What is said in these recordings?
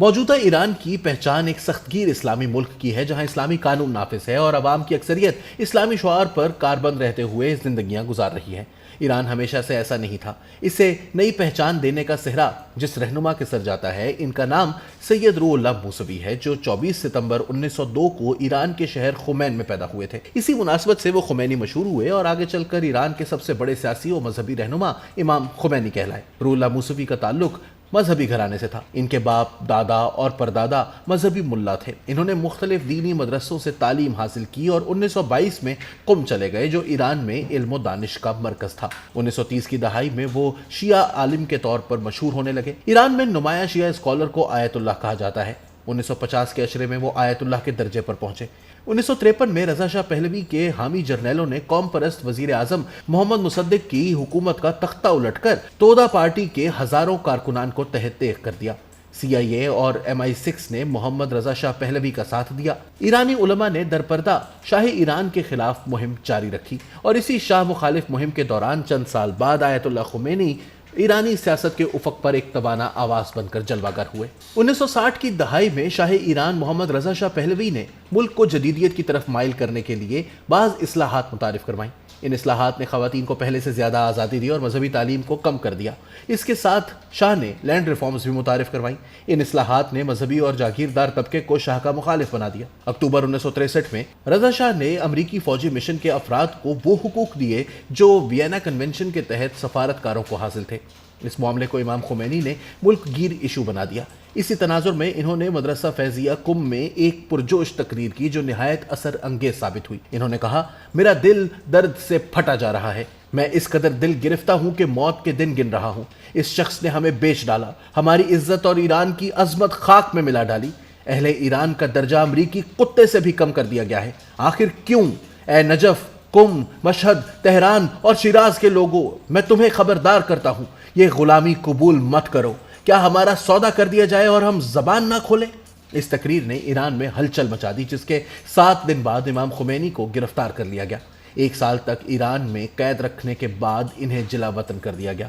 موجودہ ایران کی پہچان ایک سخت گیر اسلامی ملک کی ہے جہاں اسلامی قانون نافذ ہے اور عوام کی اکثریت اسلامی شعار پر کاربند رہتے ہوئے زندگیاں گزار رہی ہے۔ ایران ہمیشہ سے ایسا نہیں تھا۔ اسے نئی پہچان دینے کا صحرا جس رہنما کے سر جاتا ہے، ان کا نام سید روح اللہ موسوی ہے، جو 24 ستمبر 1902 کو ایران کے شہر خمین میں پیدا ہوئے تھے۔ اسی مناسبت سے وہ خمینی مشہور ہوئے اور آگے چل کر ایران کے سب سے بڑے سیاسی و مذہبی رہنما امام خمینی کہلائے۔ روح اللہ موسوی کا تعلق مذہبی گھرانے سے تھا۔ ان کے باپ، دادا اور پردادا مذہبی ملا تھے۔ انہوں نے مختلف دینی مدرسوں سے تعلیم حاصل کی اور 1922 میں قم چلے گئے، جو ایران میں علم و دانش کا مرکز تھا۔ 1930 کی دہائی میں وہ شیعہ عالم کے طور پر مشہور ہونے لگے۔ ایران میں نمایاں شیعہ اسکالر کو آیت اللہ کہا جاتا ہے۔ 1950 کے عشرے میں وہ آیت اللہ کے درجے پر پہنچے۔ 1953 میں رضا شاہ پہلوی کے حامی جرنیلوں نے قوم پرست وزیر اعظم محمد مصدق کی حکومت کا تختہ الٹ کر تودا پارٹی کے ہزاروں کارکنان کو تحت دیگ کر دیا۔ CIA اور MI6 نے محمد رضا شاہ پہلوی کا ساتھ دیا۔ ایرانی علماء نے درپردہ شاہ ایران کے خلاف مہم جاری رکھی اور اسی شاہ مخالف مہم کے دوران چند سال بعد آیت اللہ خمینی ایرانی سیاست کے افق پر ایک توانا آواز بن کر جلوہ گر ہوئے۔ 1960 کی دہائی میں شاہ ایران محمد رضا شاہ پہلوی نے ملک کو جدیدیت کی طرف مائل کرنے کے لیے بعض اصلاحات متعارف کروائیں۔ ان اصلاحات نے خواتین کو پہلے سے زیادہ آزادی دی اور مذہبی تعلیم کو کم کر دیا۔ اس کے ساتھ شاہ نے لینڈ ریفارمز بھی متعارف کروائیں۔ ان اصلاحات نے مذہبی اور جاگیردار طبقے کو شاہ کا مخالف بنا دیا۔ اکتوبر 1963 میں رضا شاہ نے امریکی فوجی مشن کے افراد کو وہ حقوق دیے جو وینا کنونشن کے تحت سفارتکاروں کو حاصل تھے۔ اس معاملے کو امام خمینی نے ملک گیر ایشو بنا دیا۔ اسی تناظر میں انہوں نے مدرسہ فیضیہ قم میں ایک پرجوش تقریر کی جو نہایت اثر انگیز ثابت ہوئی۔ انہوں نے کہا، میرا دل درد سے پھٹا جا رہا ہے، میں اس قدر دل گرفتہ ہوں کہ موت کے دن گن رہا ہوں۔ اس شخص نے ہمیں بیچ ڈالا، ہماری عزت اور ایران کی عظمت خاک میں ملا ڈالی۔ اہل ایران کا درجہ امریکی کتے سے بھی کم کر دیا گیا ہے۔ آخر کیوں؟ اے نجف، قم، مشہد، تہران اور شیراز کے لوگوں، میں تمہیں خبردار کرتا ہوں، یہ غلامی قبول مت کرو۔ کیا ہمارا سودا کر دیا جائے اور ہم زبان نہ کھولیں؟ اس تقریر نے ایران میں ہلچل مچا دی، جس کے 7 دن بعد امام خمینی کو گرفتار کر لیا گیا۔ 1 سال تک ایران میں قید رکھنے کے بعد انہیں جلا وطن کر دیا گیا۔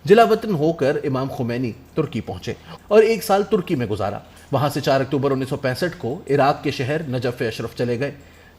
جلا وطن ہو کر امام خمینی ترکی پہنچے اور 1 سال ترکی میں گزارا۔ وہاں سے 4 اکتوبر 1965 کو عراق کے شہر نجف اشرف چلے گئے۔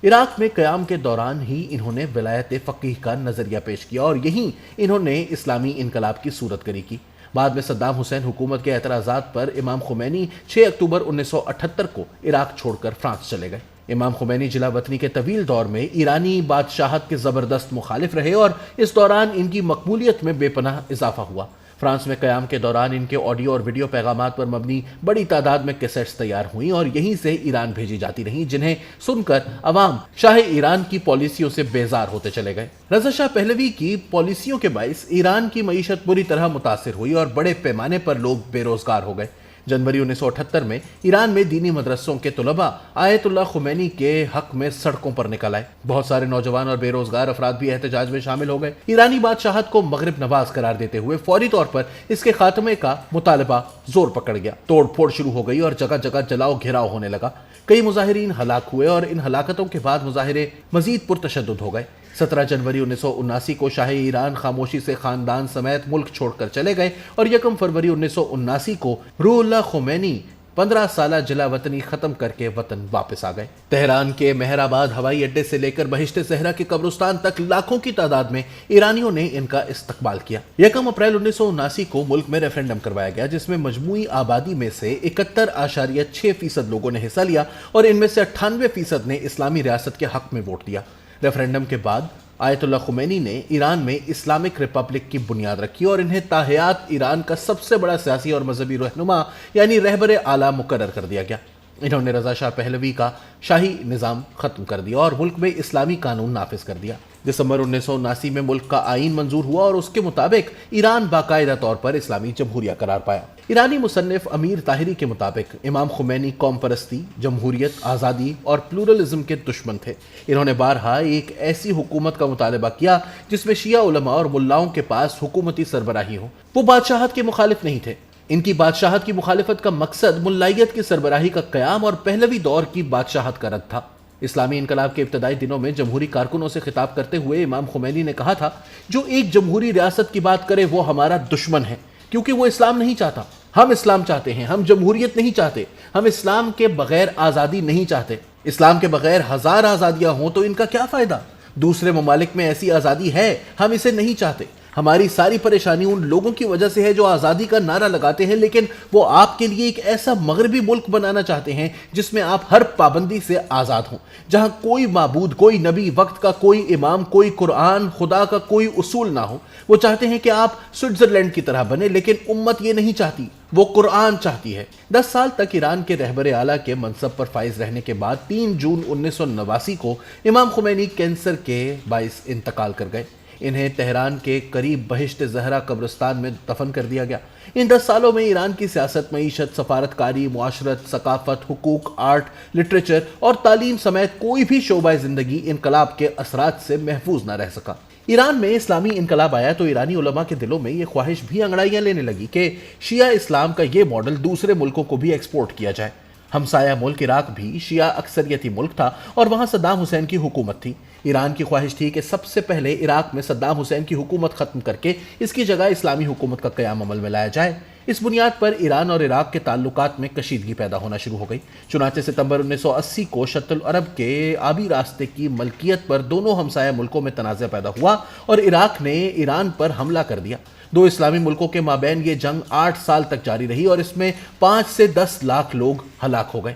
عراق میں قیام کے دوران ہی انہوں نے ولایت فقیہ کا نظریہ پیش کیا اور یہیں انہوں نے اسلامی انقلاب کی صورت گری کی۔ بعد میں صدام حسین حکومت کے اعتراضات پر امام خمینی 6 اکتوبر 1978 کو عراق چھوڑ کر فرانس چلے گئے۔ امام خمینی جلا وطنی کے طویل دور میں ایرانی بادشاہت کے زبردست مخالف رہے اور اس دوران ان کی مقبولیت میں بے پناہ اضافہ ہوا۔ فرانس میں قیام کے دوران ان کے آڈیو اور ویڈیو پیغامات پر مبنی بڑی تعداد میں کیسٹس تیار ہوئیں اور یہیں سے ایران بھیجی جاتی رہیں، جنہیں سن کر عوام شاہ ایران کی پالیسیوں سے بیزار ہوتے چلے گئے۔ رضا شاہ پہلوی کی پالیسیوں کے باعث ایران کی معیشت بری طرح متاثر ہوئی اور بڑے پیمانے پر لوگ بے روزگار ہو گئے۔ جنوری 1978 میں ایران میں دینی مدرسوں کے طلباء آیت اللہ خمینی کے حق میں سڑکوں پر نکل آئے۔ بہت سارے نوجوان اور بے روزگار افراد بھی احتجاج میں شامل ہو گئے۔ ایرانی بادشاہت کو مغرب نواز قرار دیتے ہوئے فوری طور پر اس کے خاتمے کا مطالبہ زور پکڑ گیا۔ توڑ پھوڑ شروع ہو گئی اور جگہ جگہ جلاؤ گھیراؤ ہونے لگا۔ کئی مظاہرین ہلاک ہوئے اور ان ہلاکتوں کے بعد مظاہرے مزید پرتشدد ہو گئے۔ 17 جنوری 1979 کو شاہ ایران خاموشی سے خاندان سمیت ملک چھوڑ کر چلے گئے اور 1 فروری 1979 کو روح اللہ خمینی 15 سالہ جلا وطنی ختم کر کے وطن واپس آ گئے۔ تہران کے مہر آباد ہوائی اڈے سے لے کر بہشت صحرا کے قبرستان تک لاکھوں کی تعداد میں ایرانیوں نے ان کا استقبال کیا۔ 1 اپریل 1979 کو ملک میں ریفرنڈم کروایا گیا، جس میں مجموعی آبادی میں سے 71.6% لوگوں نے حصہ لیا اور ان میں سے 98% نے اسلامی ریاست کے حق میں ووٹ دیا۔ ریفرنڈم کے بعد آیت اللہ خمینی نے ایران میں اسلامک ریپبلک کی بنیاد رکھی اور انہیں تاحیات ایران کا سب سے بڑا سیاسی اور مذہبی رہنما یعنی رہبر اعلیٰ مقرر کر دیا گیا۔ انہوں نے رضا شاہ پہلوی کا شاہی نظام ختم کر دیا اور ملک میں اسلامی قانون نافذ کر دیا۔ دسمبر 1979 میں ملک کا آئین منظور ہوا اور اس کے مطابق ایران باقاعدہ طور پر اسلامی جمہوریہ قرار پایا۔ ایرانی مصنف امیر طاہری کے مطابق امام خمینی قوم پرستی، جمہوریت، آزادی اور پلورلزم کے دشمن تھے۔ انہوں نے بارہا ایک ایسی حکومت کا مطالبہ کیا جس میں شیعہ علماء اور ملاؤں کے پاس حکومتی سربراہی ہو۔ وہ بادشاہت کے مخالف نہیں تھے۔ ان کی بادشاہت کی مخالفت کا مقصد ملائیت کی سربراہی کا قیام اور پہلوی دور کی بادشاہت کا رد تھا۔ اسلامی انقلاب کے ابتدائی دنوں میں جمہوری کارکنوں سے خطاب کرتے ہوئے امام خمینی نے کہا تھا، جو ایک جمہوری ریاست کی بات کرے وہ ہمارا دشمن ہے، کیونکہ وہ اسلام نہیں چاہتا۔ ہم اسلام چاہتے ہیں، ہم جمہوریت نہیں چاہتے، ہم اسلام کے بغیر آزادی نہیں چاہتے۔ اسلام کے بغیر ہزار آزادیاں ہوں تو ان کا کیا فائدہ؟ دوسرے ممالک میں ایسی آزادی ہے، ہم اسے نہیں چاہتے۔ ہماری ساری پریشانی ان لوگوں کی وجہ سے ہے جو آزادی کا نعرہ لگاتے ہیں، لیکن وہ آپ کے لیے ایک ایسا مغربی ملک بنانا چاہتے ہیں جس میں آپ ہر پابندی سے آزاد ہوں، جہاں کوئی معبود، کوئی نبی، وقت کا کوئی امام، کوئی قرآن، خدا کا کوئی اصول نہ ہو۔ وہ چاہتے ہیں کہ آپ سوئٹزرلینڈ کی طرح بنے، لیکن امت یہ نہیں چاہتی، وہ قرآن چاہتی ہے۔ 10 سال تک ایران کے رہبر اعلیٰ کے منصب پر فائز رہنے کے بعد 3 جون 1989 کو امام خمینی کینسر کے باعث انتقال کر گئے۔ انہیں تہران کے قریب بہشت زہرا قبرستان میں دفن کر دیا گیا۔ ان 10 سالوں میں ایران کی سیاست، معیشت، سفارتکاری، معاشرت، ثقافت، حقوق، آرٹ، لٹریچر اور تعلیم سمیت کوئی بھی شعبہ زندگی انقلاب کے اثرات سے محفوظ نہ رہ سکا۔ ایران میں اسلامی انقلاب آیا تو ایرانی علماء کے دلوں میں یہ خواہش بھی انگڑائیاں لینے لگی کہ شیعہ اسلام کا یہ ماڈل دوسرے ملکوں کو بھی ایکسپورٹ کیا جائے۔ ہمسایہ ملک عراق بھی شیعہ اکثریتی ملک تھا اور وہاں صدام حسین کی حکومت تھی۔ ایران کی خواہش تھی کہ سب سے پہلے عراق میں صدام حسین کی حکومت ختم کر کے اس کی جگہ اسلامی حکومت کا قیام عمل میں لایا جائے۔ اس بنیاد پر ایران اور عراق کے تعلقات میں کشیدگی پیدا ہونا شروع ہو گئی۔ چنانچہ ستمبر 1980 کو شط العرب کے آبی راستے کی ملکیت پر دونوں ہمسایہ ملکوں میں تنازع پیدا ہوا اور عراق نے ایران پر حملہ کر دیا۔ دو اسلامی ملکوں کے مابین یہ جنگ 8 سال تک جاری رہی اور اس میں 5 سے 10 لاکھ لوگ ہلاک ہو گئے۔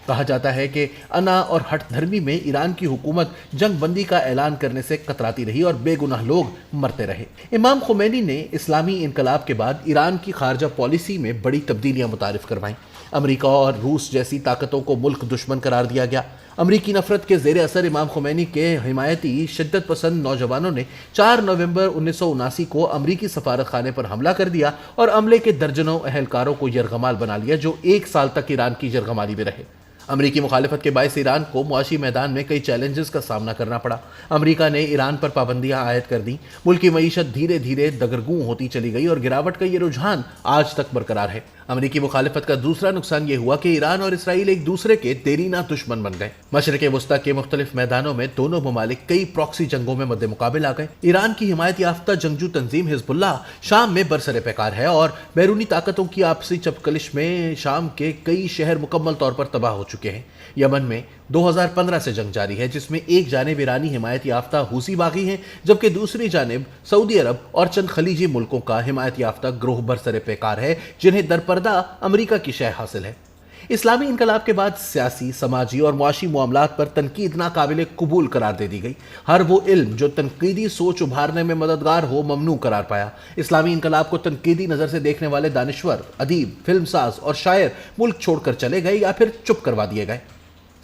کہا جاتا ہے کہ انا اور ہٹ دھرمی میں ایران کی حکومت جنگ بندی کا اعلان کرنے سے کتراتی رہی اور بے گناہ لوگ مرتے رہے۔ امام خمینی نے اسلامی انقلاب کے بعد ایران کی خارجہ پالیسی میں بڑی تبدیلیاں متعارف کروائیں۔ امریکہ اور روس جیسی طاقتوں کو ملک دشمن قرار دیا گیا۔ امریکی نفرت کے زیر اثر امام خمینی کے حمایتی شدت پسند نوجوانوں نے 4 نومبر 1979 کو امریکی سفارت خانے پر حملہ کر دیا اور عملے کے درجنوں اہلکاروں کو یرغمال بنا لیا جو 1 سال تک ایران کی یرغمالی میں رہے۔ امریکی مخالفت کے باعث ایران کو معاشی میدان میں کئی چیلنجز کا سامنا کرنا پڑا۔ امریکہ نے ایران پر پابندیاں عائد کر دیں۔ ملک کی معیشت دھیرے دھیرے دگرگوں ہوتی چلی گئی اور گراوٹ کا یہ رجحان آج تک برقرار ہے۔ امریکی مخالفت کا دوسرا نقصان یہ ہوا کہ ایران اور اسرائیل ایک دوسرے کے دیرینہ دشمن بن گئے۔ مشرق وسطیٰ کے مختلف میدانوں میں دونوں ممالک کئی پراکسی جنگوں میں مد مقابل آ گئے۔ ایران کی حمایت یافتہ جنگجو تنظیم حزب اللہ شام میں برسر پیکار ہے اور بیرونی طاقتوں کی آپسی چپکلش میں شام کے کئی شہر مکمل طور پر تباہ ہو چکے ہیں۔ یمن میں 2015 سے جنگ جاری ہے جس میں ایک جانب ایرانی حمایت یافتہ حوثی باغی ہیں جبکہ دوسری جانب سعودی عرب اور چند خلیجی ملکوں کا حمایت یافتہ گروہ برسر پیکار ہے جنہیں درپردہ امریکہ کی شہ حاصل ہے۔ اسلامی انقلاب کے بعد سیاسی، سماجی اور معاشی معاملات پر تنقید ناقابل قبول قرار دے دی گئی۔ ہر وہ علم جو تنقیدی سوچ ابھارنے میں مددگار ہو ممنوع قرار پایا۔ اسلامی انقلاب کو تنقیدی نظر سے دیکھنے والے دانشور، ادیب، فلم ساز اور شاعر ملک چھوڑ کر چلے گئے یا پھر چپ کروا دیے گئے۔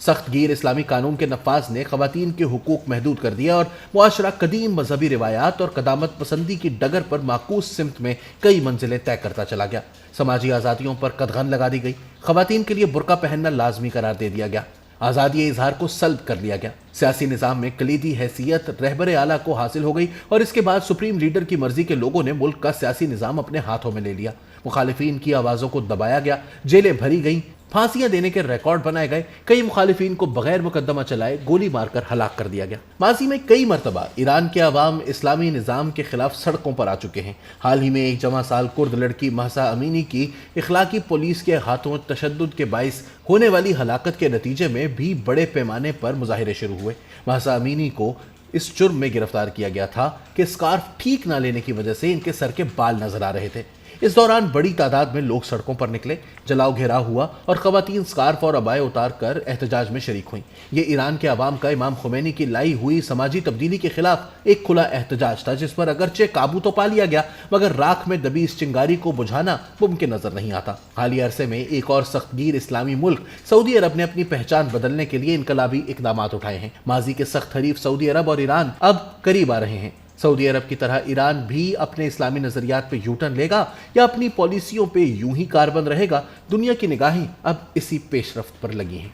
سخت گیر اسلامی قانون کے نفاذ نے خواتین کے حقوق محدود کر دیا اور معاشرہ قدیم مذہبی روایات اور قدامت پسندی کی ڈگر پر معکوس سمت میں کئی منزلیں طے کرتا چلا گیا۔ سماجی آزادیوں پر قدغن لگا دی گئی۔ خواتین کے لیے برقع پہننا لازمی قرار دے دیا گیا۔ آزادی اظہار کو سلب کر لیا گیا۔ سیاسی نظام میں کلیدی حیثیت رہبر اعلیٰ کو حاصل ہو گئی اور اس کے بعد سپریم لیڈر کی مرضی کے لوگوں نے ملک کا سیاسی نظام اپنے ہاتھوں میں لے لیا۔ مخالفین کی آوازوں کو دبایا گیا، جیلیں بھری گئیں، پھانسیاں دینے کے ریکارڈ بنائے گئے، کئی مخالفین کو بغیر مقدمہ چلائے گولی مار کر ہلاک کر دیا گیا۔ ماضی میں کئی مرتبہ ایران کے عوام اسلامی نظام کے خلاف سڑکوں پر آ چکے ہیں۔ حال ہی میں ایک جواں سال کرد لڑکی مہسا امینی کی اخلاقی پولیس کے ہاتھوں تشدد کے باعث ہونے والی ہلاکت کے نتیجے میں بھی بڑے پیمانے پر مظاہرے شروع ہوئے۔ مہسا امینی کو اس جرم میں گرفتار کیا گیا تھا کہ سکارف ٹھیک نہ لینے کی وجہ سے ان کے سر کے بال نظر آ رہے تھے۔ اس دوران بڑی تعداد میں لوگ سڑکوں پر نکلے، جلاؤ گھیراؤ ہوا اور خواتین سکارف اور عبائے اتار کر احتجاج میں شریک ہوئیں۔ یہ ایران کے عوام کا امام خمینی کی لائی ہوئی سماجی تبدیلی کے خلاف ایک کھلا احتجاج تھا جس پر اگرچہ قابو تو پا لیا گیا مگر راکھ میں دبی اس چنگاری کو بجھانا ممکن نظر نہیں آتا۔ حالیہ عرصے میں ایک اور سخت گیر اسلامی ملک سعودی عرب نے اپنی پہچان بدلنے کے لیے انقلابی اقدامات اٹھائے ہیں۔ ماضی کے سخت حریف سعودی عرب اور ایران اب قریب آ رہے ہیں۔ سعودی عرب کی طرح ایران بھی اپنے اسلامی نظریات پہ یو ٹرن لے گا یا اپنی پالیسیوں پہ یوں ہی کاربند رہے گا؟ دنیا کی نگاہیں اب اسی پیش رفت پر لگی ہیں۔